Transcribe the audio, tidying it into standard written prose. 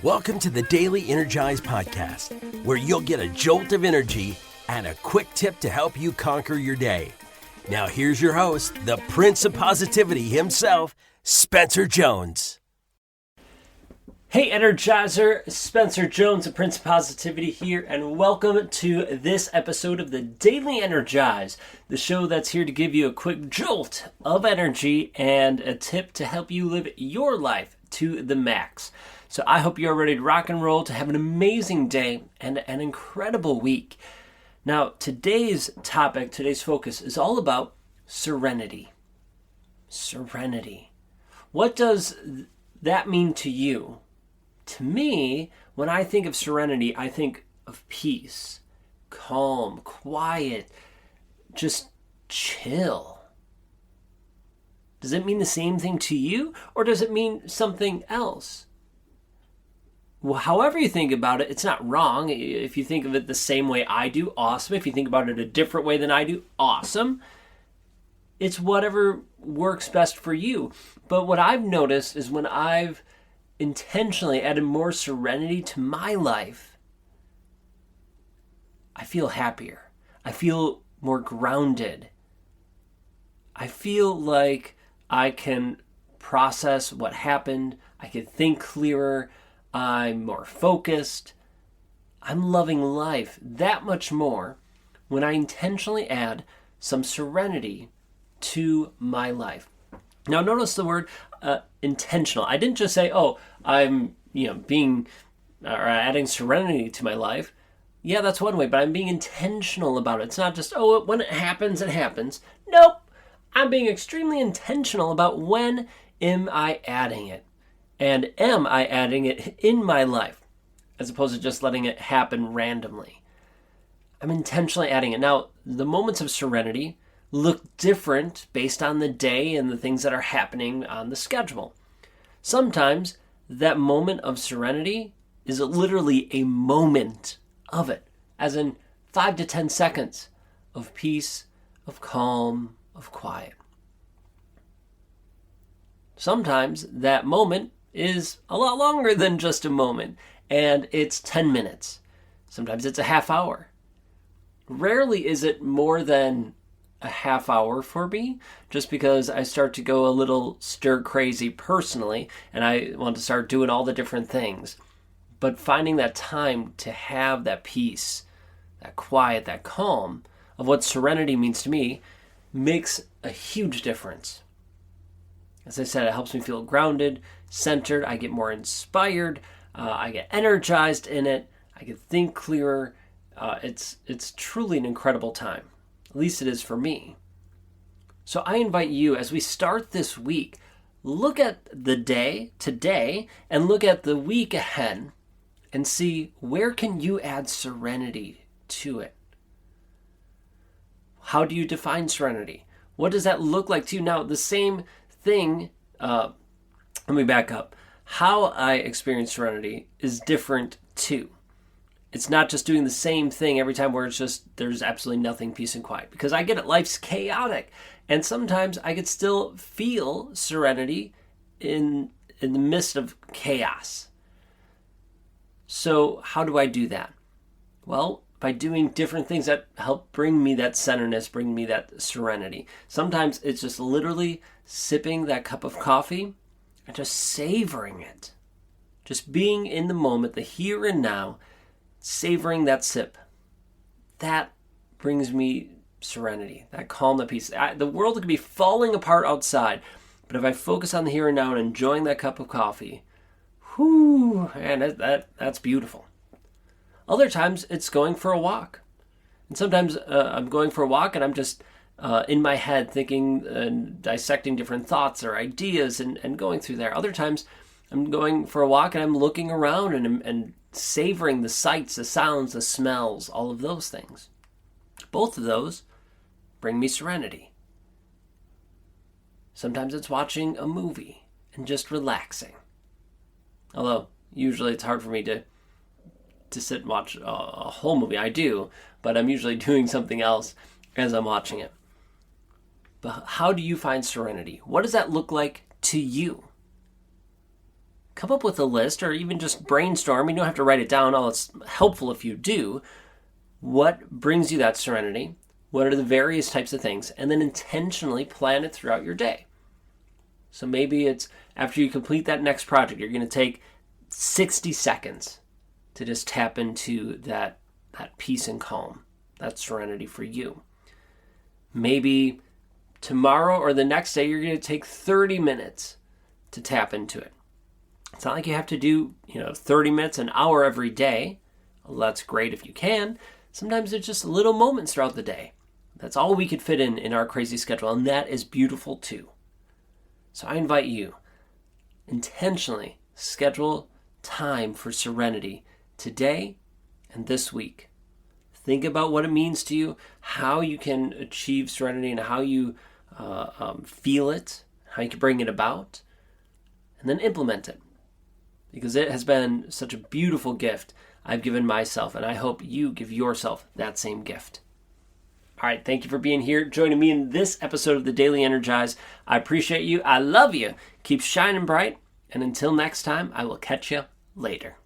Welcome to the Daily Energize Podcast, where you'll get a jolt of energy and a quick tip to help you conquer your day. Now here's your host, the Prince of Positivity himself, Spencer Jones. Hey Energizer, Spencer Jones, the Prince of Positivity here, and welcome to this episode of the Daily Energize, the show that's here to give you a quick jolt of energy and a tip to help you live your life to the max. So I hope you're ready to rock and roll, to have an amazing day and an incredible week. Now, today's topic, today's focus is all about serenity. Serenity. What does that mean to you? To me, when I think of serenity, I think of peace, calm, quiet, just chill. Does it mean the same thing to you, or does it mean something else? Well, however you think about it, it's not wrong. If you think of it the same way I do, awesome. If you think about it a different way than I do, awesome. It's whatever works best for you. But what I've noticed is when I've intentionally added more serenity to my life, I feel happier. I feel more grounded. I feel like I can process what happened. I can think clearer. I'm more focused. I'm loving life that much more when I intentionally add some serenity to my life. Now notice the word intentional. I didn't just say, I'm being or adding serenity to my life. Yeah, that's one way, but I'm being intentional about it. It's not just, when it happens, it happens. Nope. I'm being extremely intentional about when am I adding it. And am I adding it in my life, as opposed to just letting it happen randomly? I'm intentionally adding it. Now, the moments of serenity look different based on the day and the things that are happening on the schedule. Sometimes that moment of serenity is literally a moment of it, as in 5 to 10 seconds of peace, of calm, of quiet. Sometimes that moment is a lot longer than just a moment, and it's 10 minutes. Sometimes it's a half hour. Rarely is it more than a half hour for me, just because I start to go a little stir crazy personally, and I want to start doing all the different things. But finding that time to have that peace, that quiet, that calm of what serenity means to me makes a huge difference. As I said, it helps me feel grounded, centered. I get more inspired. I get energized in it. I can think clearer. It's truly an incredible time. At least it is for me. So I invite you, as we start this week, look at the day today and look at the week ahead and see where can you add serenity to it. How do you define serenity? What does that look like to you? Now, the same thing, let me back up. How I experience serenity is different too. It's not just doing the same thing every time where it's just there's absolutely nothing, peace and quiet. Because I get it, life's chaotic. And sometimes I could still feel serenity in the midst of chaos. So how do I do that? Well, by doing different things that help bring me that centeredness, bring me that serenity. Sometimes it's just literally sipping that cup of coffee and just savoring it. Just being in the moment, the here and now, savoring that sip. That brings me serenity, that calm, that peace. The world could be falling apart outside, but if I focus on the here and now and enjoying that cup of coffee, man, that's beautiful. Other times, it's going for a walk. And sometimes I'm going for a walk and I'm just in my head thinking and dissecting different thoughts or ideas and going through there. Other times, I'm going for a walk and I'm looking around and savoring the sights, the sounds, the smells, all of those things. Both of those bring me serenity. Sometimes it's watching a movie and just relaxing. Although, usually it's hard for me to sit and watch a whole movie. I do, but I'm usually doing something else as I'm watching it. But how do you find serenity? What does that look like to you? come up with a list or even just brainstorm. You don't have to write it down, although it's helpful if you do. What brings you that serenity? What are the various types of things? And then intentionally plan it throughout your day. So maybe it's after you complete that next project, you're going to take 60 seconds to just tap into that peace and calm, that serenity for you. Maybe tomorrow or the next day, you're going to take 30 minutes to tap into it. It's not like you have to do, 30 minutes, an hour every day. Well, that's great if you can. Sometimes it's just little moments throughout the day. That's all we could fit in our crazy schedule, and that is beautiful too. So I invite you, intentionally schedule time for serenity today and this week. Think about what it means to you, how you can achieve serenity and how you feel it, how you can bring it about, and then implement it. Because it has been such a beautiful gift I've given myself, and I hope you give yourself that same gift. All right, thank you for being here, joining me in this episode of the Daily Energize. I appreciate you. I love you. Keep shining bright. And until next time, I will catch you later.